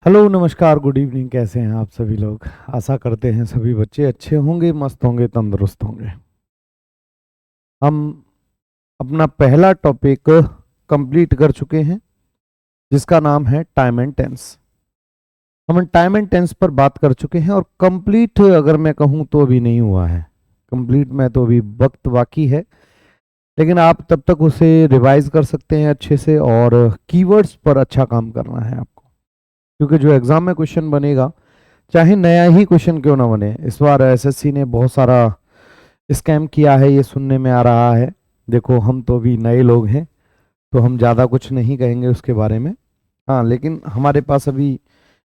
Hello नमस्कार good evening. कैसे हैं आप सभी लोग? आशा करते हैं सभी बच्चे अच्छे होंगे, मस्त होंगे, तंदुरुस्त होंगे। हम अपना पहला टॉपिक कंप्लीट कर चुके हैं जिसका नाम है टाइम एंड टेंस। हम टाइम एंड टेंस पर बात कर चुके हैं और कंप्लीट अगर मैं कहूं तो अभी नहीं हुआ है। कंप्लीट में तो अभी वक्त बाकी है, लेकिन आप तब तक उसे रिवाइज कर सकते हैं अच्छे से और कीवर्ड्स पर अच्छा काम करना है आपको, क्योंकि जो एग्जाम में क्वेश्चन बनेगा, चाहे नया ही क्वेश्चन क्यों ना बने, इस बार एसएससी ने बहुत सारा स्कैम किया है, ये सुनने में आ रहा है। देखो, हम तो अभी नए लोग हैं तो हम ज़्यादा कुछ नहीं कहेंगे उसके बारे में। हाँ, लेकिन हमारे पास अभी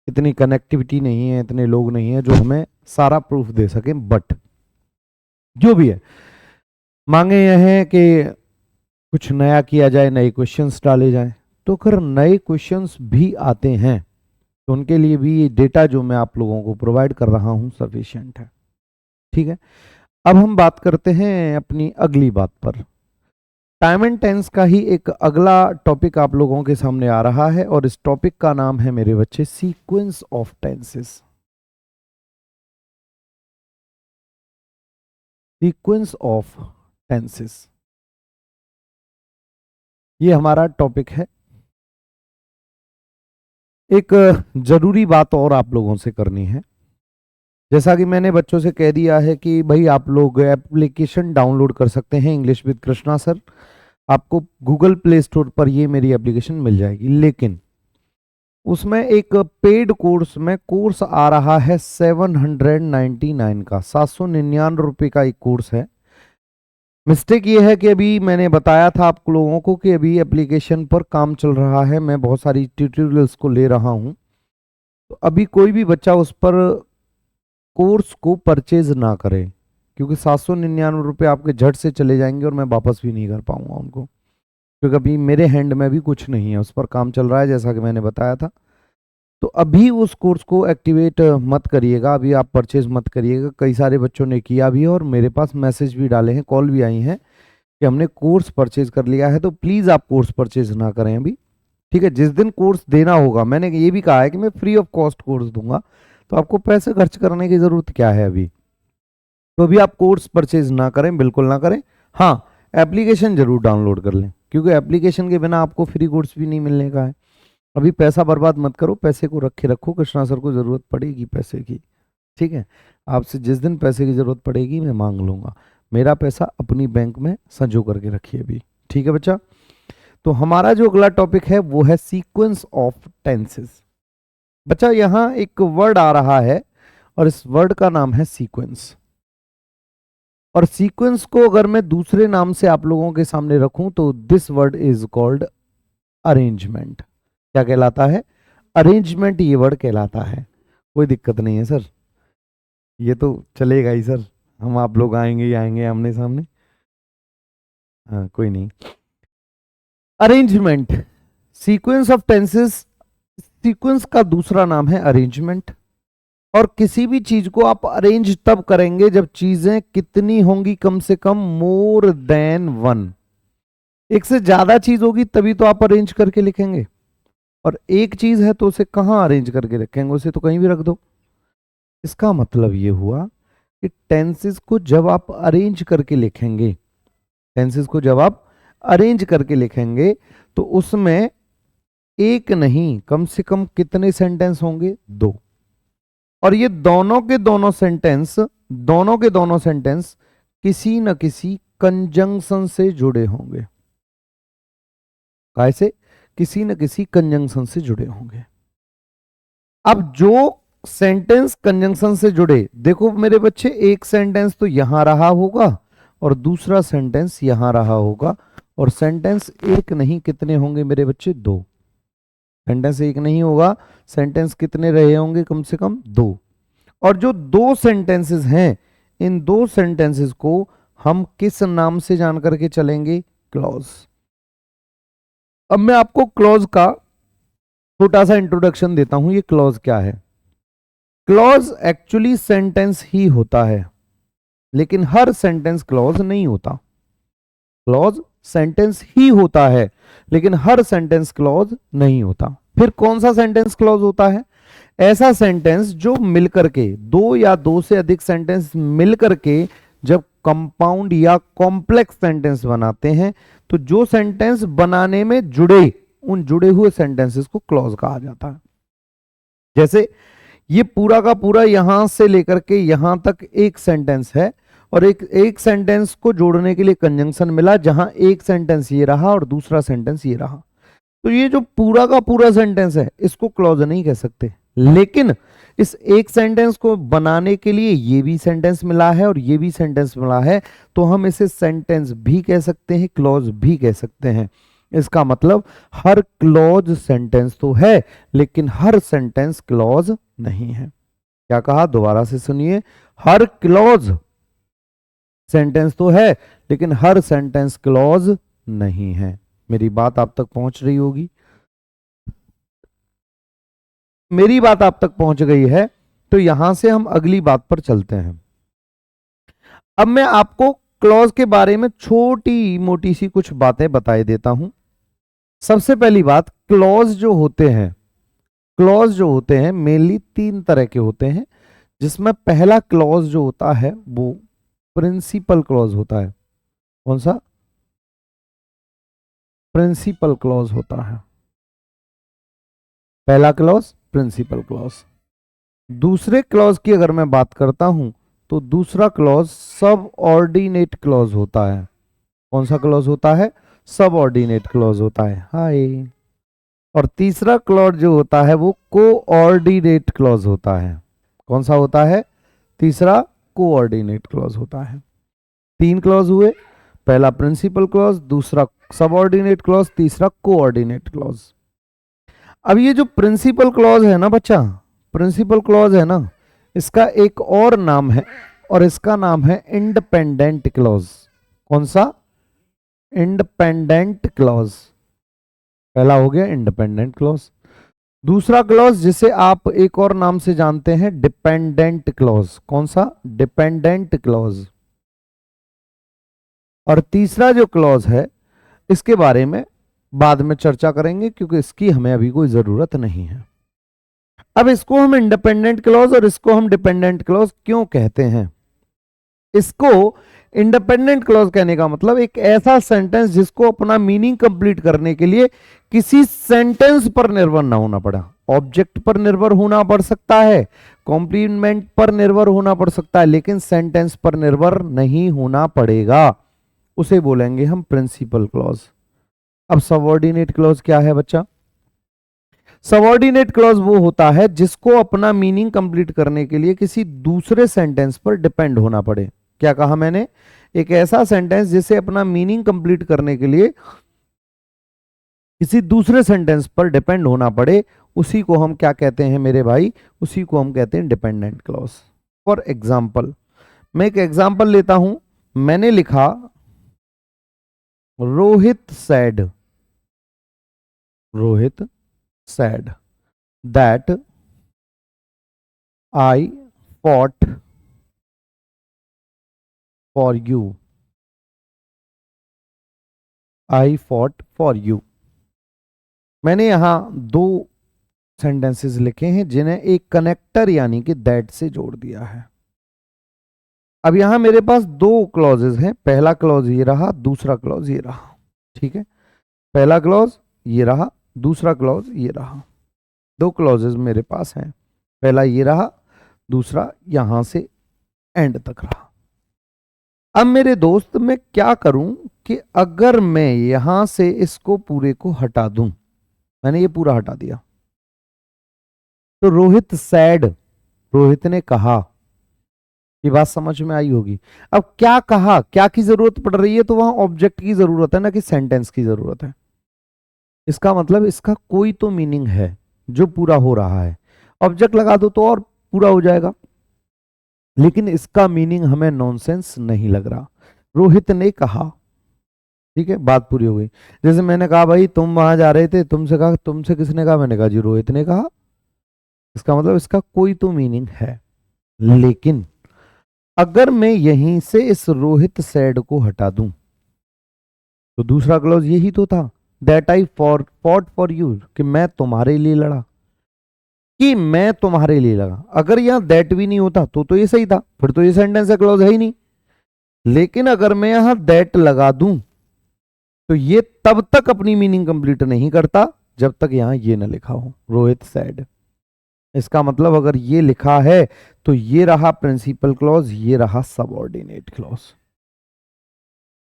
इतनी कनेक्टिविटी नहीं है, इतने लोग नहीं है जो हमें सारा प्रूफ दे सकें। बट जो भी है, मांगे यह है कि कुछ नया किया जाए, नए क्वेश्चंस डाले जाएं। तो अगर नए क्वेश्चंस भी आते हैं तो उनके लिए भी ये डेटा जो मैं आप लोगों को प्रोवाइड कर रहा हूँ सफिशिएंट है। ठीक है, अब हम बात करते हैं अपनी अगली बात पर। टाइम एंड टेंस का ही एक अगला टॉपिक आप लोगों के सामने आ रहा है और इस टॉपिक का नाम है मेरे बच्चे sequence of tenses. Sequence of tenses, ये हमारा टॉपिक है। एक जरूरी बात और आप लोगों से करनी है। जैसा कि मैंने बच्चों से कह दिया है कि भाई आप लोग एप्लीकेशन डाउनलोड कर सकते हैं, इंग्लिश विद कृष्णा सर। आपको गूगल प्ले स्टोर पर ये मेरी एप्लीकेशन मिल जाएगी, लेकिन उसमें एक पेड कोर्स में कोर्स आ रहा है 799 का, 799 रुपये का एक कोर्स है। मिस्टेक ये है कि अभी मैंने बताया था आप लोगों को कि अभी एप्लीकेशन पर काम चल रहा है, मैं बहुत सारी ट्यूटोरियल्स को ले रहा हूं, तो अभी कोई भी बच्चा उस पर कोर्स को परचेज ना करे, क्योंकि 799 रुपये आपके झट से चले जाएंगे और मैं वापस भी नहीं कर पाऊंगा उनको, क्योंकि अभी मेरे हैंड में भी कुछ नहीं है, उस पर काम चल रहा है जैसा कि मैंने बताया था। तो अभी उस कोर्स को एक्टिवेट मत करिएगा, अभी आप परचेज मत करिएगा। कई सारे बच्चों ने किया भी है और मेरे पास मैसेज भी डाले हैं, कॉल भी आई हैं कि हमने कोर्स परचेज कर लिया है। तो प्लीज़ आप कोर्स परचेज ना करें अभी। ठीक है, जिस दिन कोर्स देना होगा, मैंने ये भी कहा है कि मैं फ्री ऑफ कॉस्ट कोर्स दूंगा, तो आपको पैसे खर्च करने की ज़रूरत क्या है अभी। तो अभी आप कोर्स परचेज ना करें, बिल्कुल ना करें। हाँ, एप्लीकेशन जरूर डाउनलोड कर लें, क्योंकि एप्लीकेशन के बिना आपको फ्री कोर्स भी नहीं मिलने का है। अभी पैसा बर्बाद मत करो, पैसे को रखे रखो, कृष्णा सर को जरूरत पड़ेगी पैसे की। ठीक है, आपसे जिस दिन पैसे की जरूरत पड़ेगी मैं मांग लूंगा। मेरा पैसा अपनी बैंक में संजो करके रखिए अभी। ठीक है बच्चा, तो हमारा जो अगला टॉपिक है वो है सीक्वेंस ऑफ टेंसेस। बच्चा, यहां एक वर्ड आ रहा है और इस वर्ड का नाम है सीक्वेंस। और सीक्वेंस को अगर मैं दूसरे नाम से आप लोगों के सामने रखूं तो this word is called arrangement. क्या कहलाता है? अरेंजमेंट, ये वर्ड कहलाता है। कोई दिक्कत नहीं है सर, ये तो चलेगा ही सर, हम आप लोग आएंगे ही आएंगे आमने सामने। हाँ, कोई नहीं। Arrangement, sequence of tenses, sequence का दूसरा नाम है अरेंजमेंट। और किसी भी चीज को आप अरेंज तब करेंगे जब चीजें कितनी होंगी? कम से कम मोर देन वन। एक से ज्यादा चीज होगी तभी तो आप अरेंज करके लिखेंगे, और एक चीज है तो उसे कहां अरेंज करके रखेंगे? उसे तो कहीं भी रख दो। इसका मतलब ये हुआ कि टेंसेस को जब आप अरेंज करके लिखेंगे, टेंसेस को जब आप अरेंज करके लिखेंगे तो उसमें एक नहीं, कम से कम कितने सेंटेंस होंगे? दो। और ये दोनों के दोनों सेंटेंस किसी न किसी कंजंक्शन से जुड़े होंगे। कैसे? किसी न किसी कंजंक्शन से जुड़े होंगे। अब जो सेंटेंस कंजंक्शन से जुड़े, देखो मेरे बच्चे, एक सेंटेंस तो यहां रहा होगा और दूसरा सेंटेंस यहां रहा होगा, और सेंटेंस एक नहीं कितने होंगे मेरे बच्चे? दो। सेंटेंस एक नहीं होगा, सेंटेंस कितने रहे होंगे? कम से कम दो। और जो दो सेंटेंसेस हैं, इन दो सेंटेंसेस को हम किस नाम से जान करके चलेंगे? क्लॉज। अब मैं आपको क्लॉज का छोटा सा इंट्रोडक्शन देता हूं। ये क्लॉज क्या है? क्लॉज एक्चुअली सेंटेंस ही होता है, लेकिन हर सेंटेंस क्लॉज नहीं होता। क्लॉज सेंटेंस ही होता है, लेकिन हर सेंटेंस क्लॉज नहीं होता। फिर कौन सा सेंटेंस क्लॉज होता है? ऐसा सेंटेंस जो मिलकर के, दो या दो से अधिक सेंटेंस मिलकर के जब कंपाउंड या कॉम्प्लेक्स सेंटेंस बनाते हैं, तो जो सेंटेंस बनाने में जुड़े, उन जुड़े हुए सेंटेंसेस को क्लॉज कहा जाता है। जैसे ये पूरा का पूरा यहां से लेकर के यहां तक एक सेंटेंस है, और एक सेंटेंस को जोड़ने के लिए कंजंक्शन मिला, जहां एक सेंटेंस ये रहा और दूसरा सेंटेंस ये रहा, तो ये जो पूरा का पूरा सेंटेंस है इसको क्लॉज नहीं कह सकते। लेकिन इस एक सेंटेंस को बनाने के लिए ये भी सेंटेंस मिला है और ये भी सेंटेंस मिला है, तो हम इसे सेंटेंस भी कह सकते हैं, क्लॉज भी कह सकते हैं। इसका मतलब हर क्लॉज सेंटेंस तो है, लेकिन हर सेंटेंस क्लॉज नहीं है। क्या कहा, दोबारा से सुनिए, हर क्लॉज सेंटेंस तो है, लेकिन हर सेंटेंस क्लॉज नहीं है। मेरी बात आप तक पहुंच रही होगी, मेरी बात आप तक पहुंच गई है, तो यहां से हम अगली बात पर चलते हैं। अब मैं आपको क्लॉज के बारे में छोटी मोटी सी कुछ बातें बताए देता हूं। सबसे पहली बात, क्लॉज जो होते हैं मेनली तीन तरह के होते हैं, जिसमें पहला क्लॉज जो होता है वो प्रिंसिपल क्लॉज होता है। कौन सा? प्रिंसिपल क्लॉज होता है। पहला क्लॉज प्रिंसिपल क्लॉज। दूसरे क्लॉज की अगर मैं बात करता हूं, तो दूसरा क्लॉज सब ऑर्डिनेट क्लॉज होता है। कौन सा क्लॉज होता है? सब ऑर्डिनेट क्लॉज होता है। हाय। और तीसरा क्लॉज जो होता है वो कोऑर्डिनेट क्लॉज होता है। कौन सा होता है? तीसरा कोऑर्डिनेट क्लॉज होता है। तीन क्लॉज हुए, पहला प्रिंसिपल क्लॉज, दूसरा सबऑर्डिनेट क्लॉज, तीसरा कोऑर्डिनेट क्लॉज। अब ये जो प्रिंसिपल क्लॉज है ना बच्चा, प्रिंसिपल क्लॉज है ना, इसका एक और नाम है, और इसका नाम है इंडिपेंडेंट क्लॉज। कौन सा? Independent clause. पहला हो गया इंडिपेंडेंट क्लॉज। दूसरा क्लॉज जिसे आप एक और नाम से जानते हैं, डिपेंडेंट क्लॉज। कौन सा? Dependent clause. और तीसरा जो क्लॉज है, इसके बारे में बाद में चर्चा करेंगे, क्योंकि इसकी हमें अभी कोई जरूरत नहीं है। अब इसको हम इंडिपेंडेंट क्लॉज और इसको हम डिपेंडेंट क्लॉज क्यों कहते हैं? इसको इंडिपेंडेंट क्लॉज कहने का मतलब एक ऐसा सेंटेंस जिसको अपना मीनिंग कंप्लीट करने के लिए किसी सेंटेंस पर निर्भर ना होना पड़ा। ऑब्जेक्ट पर निर्भर होना पड़ सकता है, कॉम्प्लीमेंट पर निर्भर होना पड़ सकता है, लेकिन सेंटेंस पर निर्भर नहीं होना पड़ेगा। उसे बोलेंगे हम प्रिंसिपल क्लॉज। अब सबऑर्डिनेट क्लॉज क्या है बच्चा? सबऑर्डिनेट क्लॉज वो होता है जिसको अपना मीनिंग कंप्लीट करने के लिए किसी दूसरे सेंटेंस पर डिपेंड होना पड़े। क्या कहा मैंने? एक ऐसा सेंटेंस जिसे अपना मीनिंग कंप्लीट करने के लिए किसी दूसरे सेंटेंस पर डिपेंड होना पड़े, उसी को हम क्या कहते हैं मेरे भाई? उसी को हम कहते हैं डिपेंडेंट क्लॉज। फॉर एग्जाम्पल, मैं एक एग्जाम्पल लेता हूं। मैंने लिखा Rohit sad, Rohit said that I fought for you. I fought for you. मैंने यहां दो सेंटेंसेस लिखे हैं जिन्हें एक कनेक्टर यानी कि दैट से जोड़ दिया है। अब यहां मेरे पास दो क्लॉजेस हैं, पहला क्लॉज ये रहा, दूसरा क्लॉज ये रहा। ठीक है, पहला क्लॉज ये रहा, दूसरा क्लॉज ये रहा। दो क्लॉजेस मेरे पास हैं, पहला ये रहा, दूसरा यहां से एंड तक रहा। अब मेरे दोस्त, मैं क्या करूं कि अगर मैं यहां से इसको पूरे को हटा दूं, मैंने ये पूरा हटा दिया, तो रोहित सैड, रोहित ने कहा। ये बात समझ में आई होगी। अब क्या कहा, क्या की जरूरत पड़ रही है? तो वहां ऑब्जेक्ट की जरूरत है ना कि सेंटेंस की जरूरत है। इसका मतलब इसका कोई तो मीनिंग है जो पूरा हो रहा है। ऑब्जेक्ट लगा दो तो और पूरा हो जाएगा, लेकिन इसका मीनिंग हमें नॉनसेंस नहीं लग रहा। रोहित ने कहा, ठीक है, बात पूरी हो गई। जैसे मैंने कहा भाई तुम वहां जा रहे थे, तुमसे कहा, तुमसे किसने कहा? मैंने कहा जी रोहित ने कहा। इसका मतलब इसका कोई तो मीनिंग है। लेकिन अगर मैं यहीं से इस रोहित सैड को हटा दूं, तो दूसरा क्लॉज यही तो था, that I fought for you, कि मैं तुम्हारे लिए लड़ा। कि मैं तुम्हारे लिए लगा। अगर यहां दैट भी नहीं होता तो ये सही था, फिर तो ये सेंटेंस है, क्लॉज है ही नहीं। लेकिन अगर मैं यहां दैट लगा दूं तो ये तब तक अपनी मीनिंग कंप्लीट नहीं करता जब तक यहां ये ना लिखा हो, रोहित सैड। इसका मतलब अगर ये लिखा है तो ये रहा प्रिंसिपल क्लॉज, ये रहा सबऑर्डिनेट क्लॉज।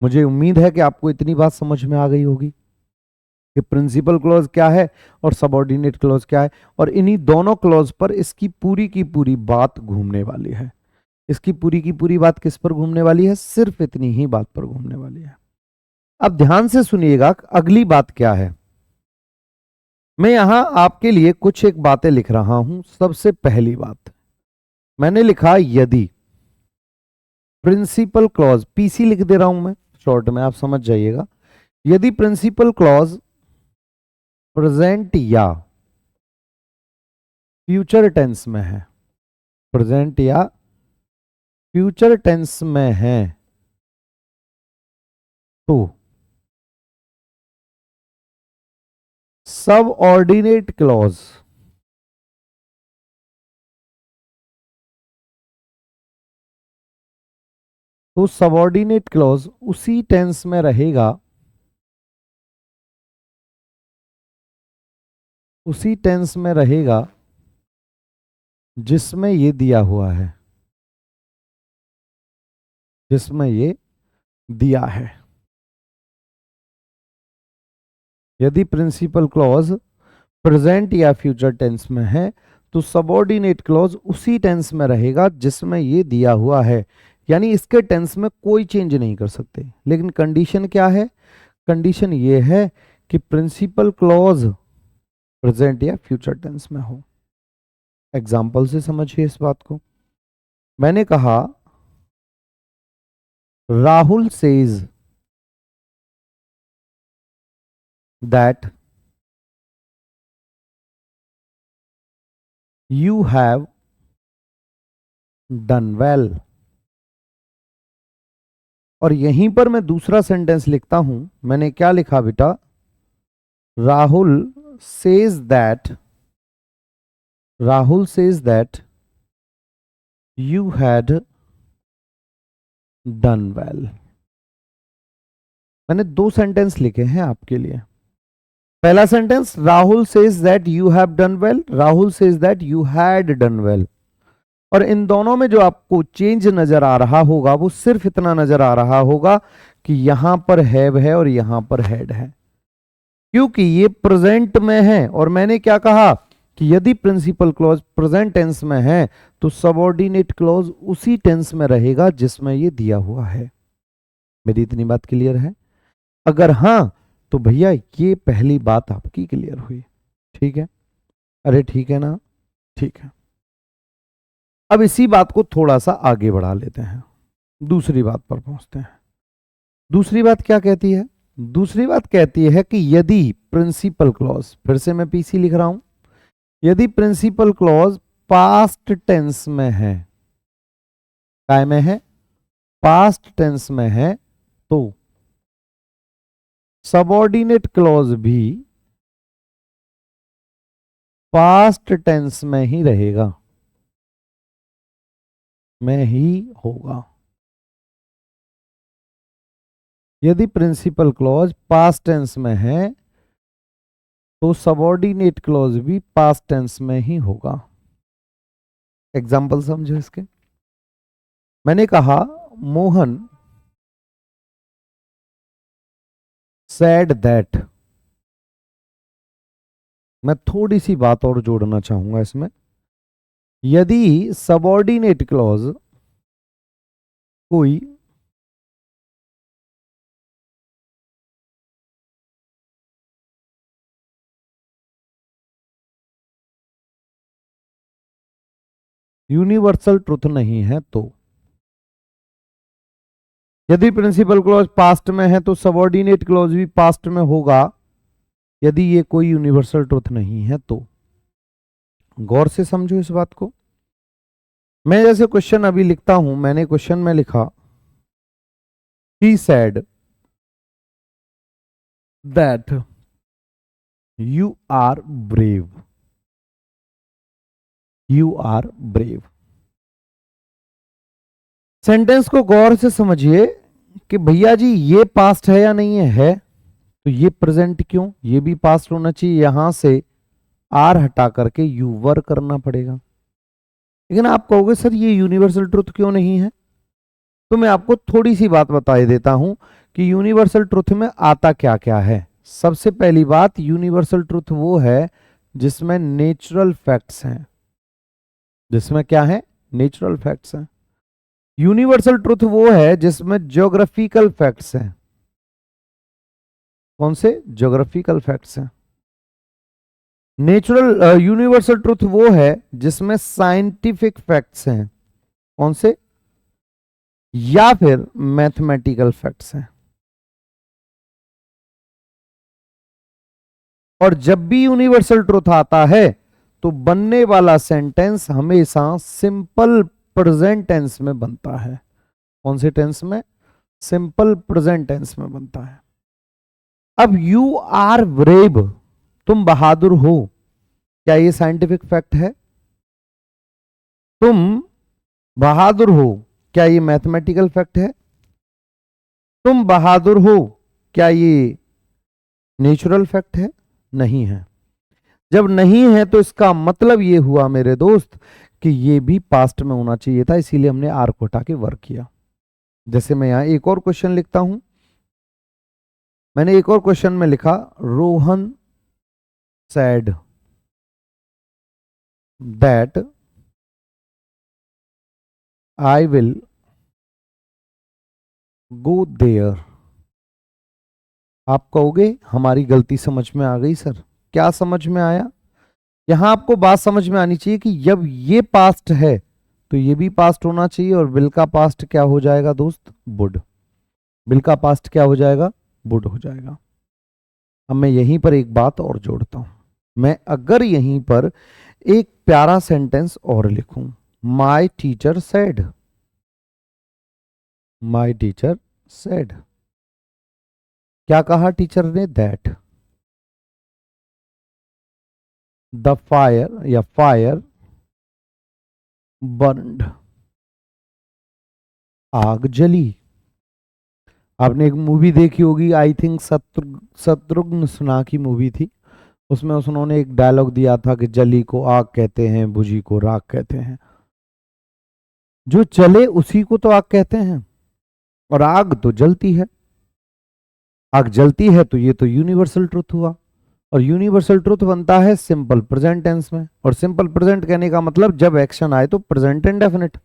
मुझे उम्मीद है कि आपको इतनी बात समझ में आ गई होगी कि प्रिंसिपल क्लॉज क्या है और सबऑर्डिनेट क्लॉज क्या है, और इन्हीं दोनों क्लॉज पर इसकी पूरी की पूरी बात घूमने वाली है। इसकी पूरी की पूरी बात किस पर घूमने वाली है? सिर्फ इतनी ही बात पर घूमने वाली है। अब ध्यान से सुनिएगा अगली बात क्या है। मैं यहां आपके लिए कुछ एक बातें लिख रहा हूं। सबसे पहली बात मैंने लिखा यदि प्रिंसिपल क्लॉज, पीसी लिख दे रहा हूं मैं शॉर्ट में, आप समझ जाइएगा। यदि प्रिंसिपल क्लॉज प्रेजेंट या फ्यूचर टेंस में है, प्रेजेंट या फ्यूचर टेंस में है, तो सब ऑर्डिनेट क्लॉज सबऑर्डिनेट क्लॉज उसी टेंस में रहेगा, उसी टेंस में रहेगा जिसमें ये दिया हुआ है, जिसमें ये दिया है। यदि प्रिंसिपल क्लॉज प्रेजेंट या फ्यूचर टेंस में है तो सबऑर्डिनेट क्लॉज उसी टेंस में रहेगा जिसमें ये दिया हुआ है, यानी इसके टेंस में कोई चेंज नहीं कर सकते। लेकिन कंडीशन क्या है? कंडीशन ये है कि प्रिंसिपल क्लॉज प्रेजेंट या फ्यूचर टेंस में हो। एग्जाम्पल से समझिए इस बात को। मैंने कहा Rahul says that you have done well, और यहीं पर मैं दूसरा सेंटेंस लिखता हूं। मैंने क्या लिखा बेटा? Rahul says that, Rahul says that you had done well. मैंने दो सेंटेंस लिखे हैं आपके लिए। पहला sentence Rahul says that you have done well, Rahul says that you had done well. और इन दोनों में जो आपको चेंज नजर आ रहा होगा वो सिर्फ इतना नजर आ रहा होगा कि यहां पर हैव है और यहां पर हैड है, क्योंकि ये प्रेजेंट में है। और मैंने क्या कहा कि यदि प्रिंसिपल क्लॉज प्रेजेंट टेंस में है तो सबऑर्डिनेट क्लॉज उसी टेंस में रहेगा जिसमें ये दिया हुआ है। मेरी इतनी बात क्लियर है? अगर हां तो भैया ये पहली बात आपकी क्लियर हुई। ठीक है? अरे ठीक है ना? ठीक है। अब इसी बात को थोड़ा सा आगे बढ़ा लेते हैं, दूसरी बात पर पहुंचते हैं। दूसरी बात क्या कहती है? दूसरी बात कहती है कि यदि प्रिंसिपल क्लॉज, फिर से मैं पीसी लिख रहा हूं, यदि प्रिंसिपल क्लॉज पास्ट टेंस में है, काय में है? पास्ट टेंस में है, तो सबऑर्डिनेट क्लॉज भी पास्ट टेंस में ही रहेगा, में ही होगा। यदि प्रिंसिपल क्लॉज पास्ट टेंस में है तो सबऑर्डिनेट क्लॉज भी पास्ट टेंस में ही होगा। एग्जाम्पल समझो इसके। मैंने कहा मोहन सैड दैट, मैं थोड़ी सी बात और जोड़ना चाहूंगा इसमें। यदि सबऑर्डिनेट क्लॉज कोई यूनिवर्सल ट्रुथ नहीं है तो, यदि प्रिंसिपल क्लॉज पास्ट में है तो सबऑर्डिनेट क्लॉज भी पास्ट में होगा, यदि ये कोई यूनिवर्सल ट्रुथ नहीं है तो। गौर से समझो इस बात को। मैं जैसे क्वेश्चन अभी लिखता हूं, मैंने क्वेश्चन में लिखा he said that you are brave. You are brave. Sentence को गौर से समझिए कि भैया जी ये पास्ट है या नहीं है, तो ये प्रेजेंट क्यों, ये भी पास्ट होना चाहिए, यहां से आर हटा करके यू वर करना पड़ेगा। लेकिन आप कहोगे सर ये यूनिवर्सल ट्रुथ क्यों नहीं है, तो मैं आपको थोड़ी सी बात बता देता हूं कि यूनिवर्सल ट्रुथ में आता क्या क्या है। सबसे पहली बात, यूनिवर्सल ट्रुथ वो है जिसमें नेचुरल फैक्ट्स हैं। जिसमें क्या है, नेचुरल फैक्ट्स हैं। यूनिवर्सल ट्रुथ वो है जिसमें ज्योग्राफिकल फैक्ट्स हैं। कौन से, ज्योग्राफिकल फैक्ट्स हैं। नेचुरल यूनिवर्सल ट्रुथ वो है जिसमें साइंटिफिक फैक्ट्स हैं। कौन से, या फिर मैथमेटिकल फैक्ट्स हैं। और जब भी यूनिवर्सल ट्रुथ आता है तो बनने वाला सेंटेंस हमेशा सिंपल प्रेजेंट टेंस में बनता है। कौन से टेंस में, सिंपल प्रेजेंट टेंस में बनता है। अब यू आर ब्रेव, तुम बहादुर हो, क्या ये साइंटिफिक फैक्ट है? तुम बहादुर हो, क्या ये मैथमेटिकल फैक्ट है? तुम बहादुर हो, क्या ये नेचुरल फैक्ट है? नहीं है। जब नहीं है तो इसका मतलब ये हुआ मेरे दोस्त कि ये भी पास्ट में होना चाहिए था, इसीलिए हमने आर को हटा के वर्क किया। जैसे मैं यहां एक और क्वेश्चन लिखता हूं। मैंने एक और क्वेश्चन में लिखा, Rohan said that I will go there। आप कहोगे हमारी गलती समझ में आ गई सर, क्या समझ में आया? यहां आपको बात समझ में आनी चाहिए कि जब ये पास्ट है तो ये भी पास्ट होना चाहिए, और विल का पास्ट क्या हो जाएगा दोस्त, वुड। विल का पास्ट क्या हो जाएगा, वुड हो जाएगा। अब मैं यहीं पर एक बात और जोड़ता हूं। मैं अगर यहीं पर एक प्यारा सेंटेंस और लिखूं, my teacher said. My teacher said, क्या कहा टीचर ने, दैट द फायर या फायर बर्न्ड, आग जली। आपने एक मूवी देखी होगी, आई थिंक शत्रुघ्न सिन्हा की मूवी थी, उसमें उन्होंने एक डायलॉग दिया था कि जली को आग कहते हैं, बुझी को राख कहते हैं। जो चले उसी को तो आग कहते हैं, और आग तो जलती है। आग जलती है तो ये तो यूनिवर्सल ट्रुथ हुआ, और यूनिवर्सल ट्रुथ बनता है सिंपल प्रेजेंट टेंस में। और सिंपल प्रेजेंट कहने का मतलब जब एक्शन आए तो प्रेजेंट इंडेफिनिट,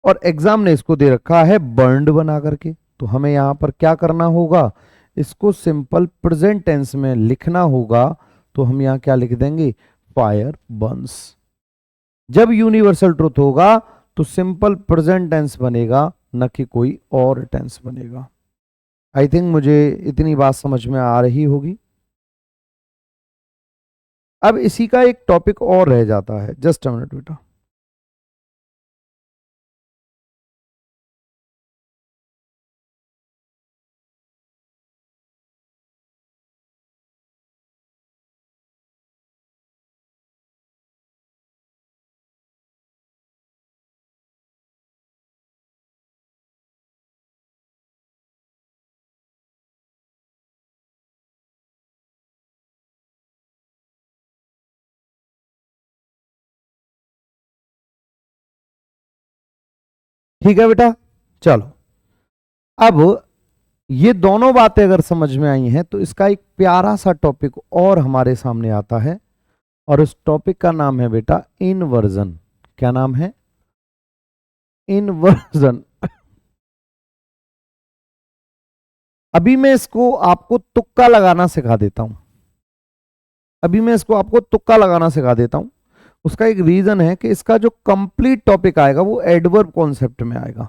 और एग्जाम ने इसको दे रखा है बर्न्ड बना करके। तो हमें यहां पर क्या करना होगा, इसको सिंपल प्रेजेंट टेंस में लिखना होगा। तो हम यहां क्या लिख देंगे, फायर बर्न्स। जब यूनिवर्सल ट्रुथ होगा तो सिंपल प्रेजेंट टेंस बनेगा, न कि कोई और टेंस बनेगा। आई थिंक मुझे इतनी बात समझ में आ रही होगी। अब इसी का एक टॉपिक और रह जाता है, जस्ट अ मिनट बेटा। ठीक है बेटा, चलो। अब ये दोनों बातें अगर समझ में आई हैं तो इसका एक प्यारा सा टॉपिक और हमारे सामने आता है, और उस टॉपिक का नाम है बेटा इनवर्जन। क्या नाम है, इनवर्जन। अभी मैं इसको आपको तुक्का लगाना सिखा देता हूं। अभी मैं इसको आपको तुक्का लगाना सिखा देता हूं। उसका एक रीजन है कि इसका जो कंप्लीट टॉपिक आएगा वो एडवर्ब कॉन्सेप्ट में आएगा।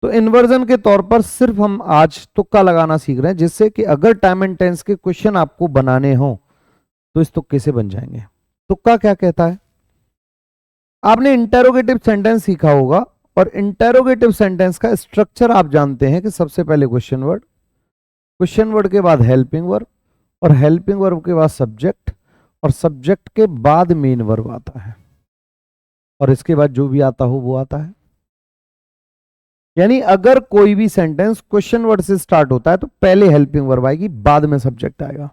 तो इन्वर्जन के तौर पर सिर्फ हम आज तुक्का लगाना सीख रहे हैं, जिससे कि अगर टाइम एंड टेंस के क्वेश्चन आपको बनाने हो तो इस तुक्के से बन जाएंगे। तुक्का क्या कहता है, आपने इंटेरोगेटिव सेंटेंस सीखा होगा, और इंटेरोगेटिव सेंटेंस का स्ट्रक्चर आप जानते हैं कि सबसे पहले क्वेश्चन वर्ड, क्वेश्चन वर्ड के बाद हेल्पिंग वर्ब, और हेल्पिंग वर्ब के बाद सब्जेक्ट, और सब्जेक्ट के बाद मेन वर्ब आता है। और इसके बाद जो भी आता हो वो आता है। यानी अगर कोई भी सेंटेंस क्वेश्चन वर्ड से स्टार्ट होता है तो पहले हेल्पिंग वर्ब आएगी, बाद में सब्जेक्ट आएगा।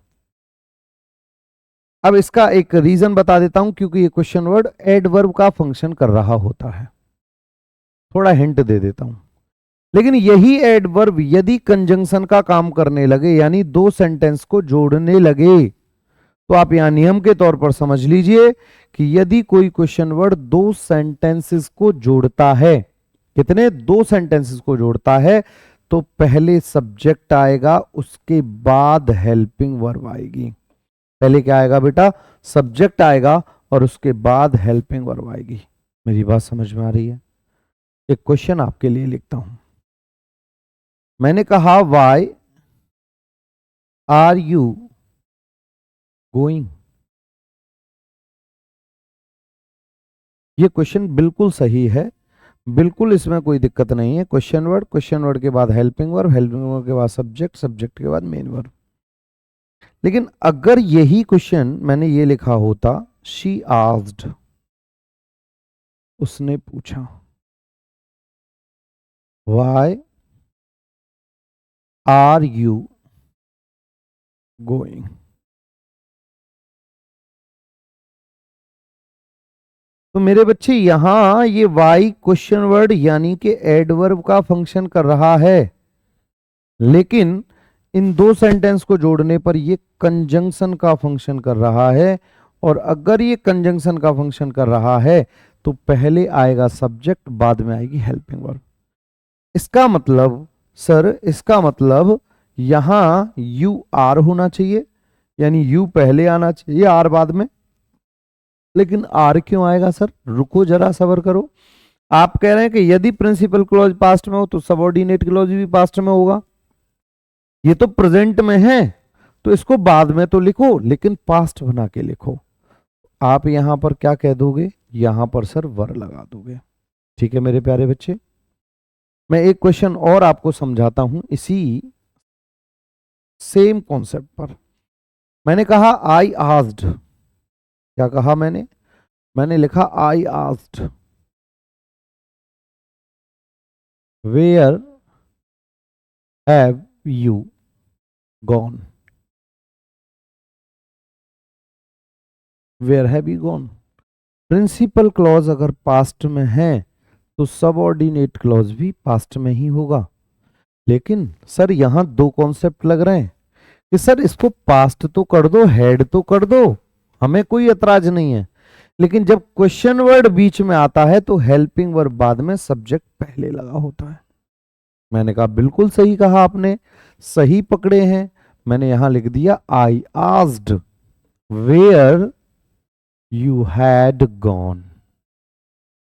अब इसका एक रीजन बता देता हूं, क्योंकि ये क्वेश्चन वर्ड एडवर्ब का फंक्शन कर रहा होता है। थोड़ा हिंट दे देता हूं। लेकिन यही एडवर्ब यदि कंजंक्शन का काम करने लगे, यानी दो सेंटेंस को जोड़ने लगे, तो आप यहां नियम के तौर पर समझ लीजिए कि यदि कोई क्वेश्चन वर्ड दो सेंटेंसेस को जोड़ता है, कितने, दो सेंटेंसेस को जोड़ता है, तो पहले सब्जेक्ट आएगा, उसके बाद हेल्पिंग वर्ब आएगी। पहले क्या आएगा बेटा, सब्जेक्ट आएगा और उसके बाद हेल्पिंग वर्ब आएगी। मेरी बात समझ में आ रही है? एक क्वेश्चन आपके लिए लिखता हूं। मैंने कहा वाई आर यू गोइंग। ये क्वेश्चन बिल्कुल सही है, बिल्कुल इसमें कोई दिक्कत नहीं है। क्वेश्चन वर्ड के बाद हेल्पिंग वर्ब, हेल्पिंग वर्ब के बाद सब्जेक्ट, सब्जेक्ट के बाद मेन वर्ब। लेकिन अगर यही क्वेश्चन मैंने ये लिखा होता, शी आस्क्ड, उसने पूछा, व्हाई आर यू गोइंग। तो मेरे बच्चे यहां ये वाई क्वेश्चन वर्ड यानी कि एडवर्ब का फंक्शन कर रहा है, लेकिन इन दो सेंटेंस को जोड़ने पर ये कंजंक्शन का फंक्शन कर रहा है। और अगर ये कंजंक्शन का फंक्शन कर रहा है तो पहले आएगा सब्जेक्ट, बाद में आएगी हेल्पिंग वर्ब। इसका मतलब सर, इसका मतलब यहां यू आर होना चाहिए, यानी यू पहले आना चाहिए, आर बाद में। लेकिन आर क्यों आएगा सर? रुको जरा, सब्र करो। आप कह रहे हैं कि यदि प्रिंसिपल क्लॉज पास्ट में हो तो सबऑर्डिनेट क्लॉज भी पास्ट में होगा। ये तो प्रेजेंट में है तो इसको बाद में तो लिखो, लेकिन पास्ट बना के लिखो। आप यहां पर क्या कह दोगे? यहां पर सर वर लगा दोगे। ठीक है मेरे प्यारे बच्चे, मैं एक क्वेश्चन और आपको समझाता हूं इसी सेम कॉन्सेप्ट पर। मैंने कहा आई आस्क्ड, क्या कहा मैंने लिखा I asked where have you gone. Where have you gone, principal clause अगर पास्ट में है तो सबऑर्डिनेट क्लॉज भी पास्ट में ही होगा। लेकिन सर यहां दो कॉन्सेप्ट लग रहे हैं कि सर इसको पास्ट तो कर दो, हेड तो कर दो, हमें कोई एतराज नहीं है। लेकिन जब क्वेश्चन वर्ड बीच में आता है तो हेल्पिंग वर्ब बाद में, सब्जेक्ट पहले लगा होता है। मैंने कहा बिल्कुल सही कहा आपने, सही पकड़े हैं। मैंने यहां लिख दिया I asked where you had gone,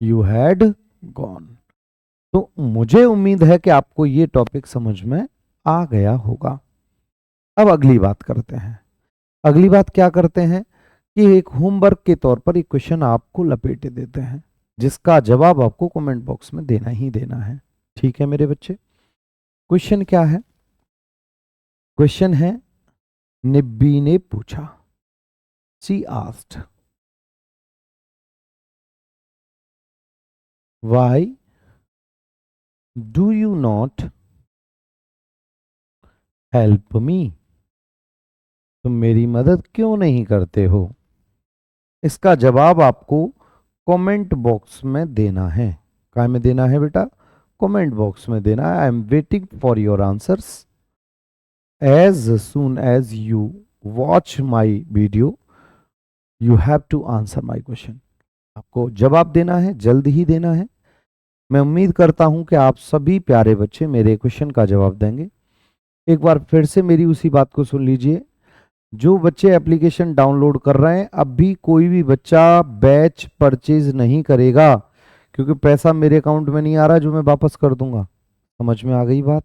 you had gone. तो मुझे उम्मीद है कि आपको ये टॉपिक समझ में आ गया होगा। अब अगली बात करते हैं। अगली बात क्या करते हैं कि एक होमवर्क के तौर पर एक क्वेश्चन आपको लपेटे देते हैं, जिसका जवाब आपको कमेंट बॉक्स में देना ही देना है। ठीक है मेरे बच्चे, क्वेश्चन क्या है? क्वेश्चन है, निब्बी ने पूछा, she asked, why do you not help me. तुम मेरी मदद क्यों नहीं करते हो? इसका जवाब आपको कमेंट बॉक्स में देना है। क्या में देना है बेटा? कमेंट बॉक्स में देना है। I am waiting for your answers. As soon as you watch my video you have to answer my question. आपको जवाब देना है, जल्द ही देना है। मैं उम्मीद करता हूं कि आप सभी प्यारे बच्चे मेरे क्वेश्चन का जवाब देंगे। एक बार फिर से मेरी उसी बात को सुन लीजिए। जो बच्चे एप्लीकेशन डाउनलोड कर रहे हैं, अब भी कोई भी बच्चा बैच परचेज नहीं करेगा, क्योंकि पैसा मेरे अकाउंट में नहीं आ रहा जो मैं वापस कर दूंगा। समझ में आ गई बात?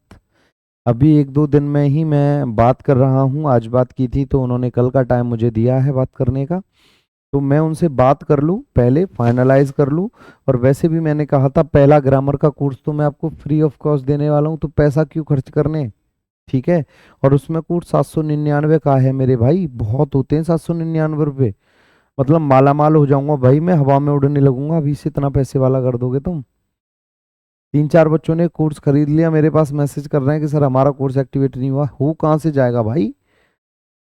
अभी एक दो दिन में ही मैं बात कर रहा हूं, आज बात की थी तो उन्होंने कल का टाइम मुझे दिया है बात करने का, तो मैं उनसे बात कर लूं, पहले फाइनलाइज कर लूं। और वैसे भी मैंने कहा था पहला ग्रामर का कोर्स तो मैं आपको फ्री ऑफ कॉस्ट देने वाला हूं, तो पैसा क्यों खर्च करने। ठीक है, और उसमें कोर्स 799 का है मेरे भाई, बहुत होते हैं 799 रुपये। मतलब माला माल हो जाऊंगा भाई, मैं हवा में उड़ने लगूंगा अभी से, इतना पैसे वाला कर दोगे तुम। 3-4 बच्चों ने कोर्स खरीद लिया, मेरे पास मैसेज कर रहे हैं कि सर हमारा कोर्स एक्टिवेट नहीं हुआ। हो कहाँ से जाएगा भाई,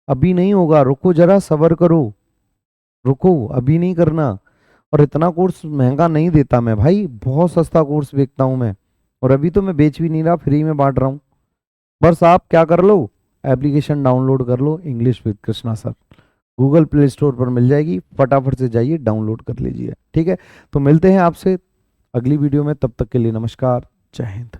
अभी नहीं होगा, रुको जरा सब्र करो, रुको अभी नहीं करना। और इतना कोर्स महंगा नहीं देता मैं भाई, बहुत सस्ता कोर्स बेचता हूँ मैं। और अभी तो मैं बेच भी नहीं रहा, फ्री में बांट रहा हूँ। बस आप क्या कर लो, एप्लीकेशन डाउनलोड कर लो, English with Krishna sir. Google Play Store पर मिल जाएगी, फटाफट से जाइए डाउनलोड कर लीजिए, ठीक है। तो मिलते हैं आपसे अगली वीडियो में, तब तक के लिए नमस्कार, जय हिंद।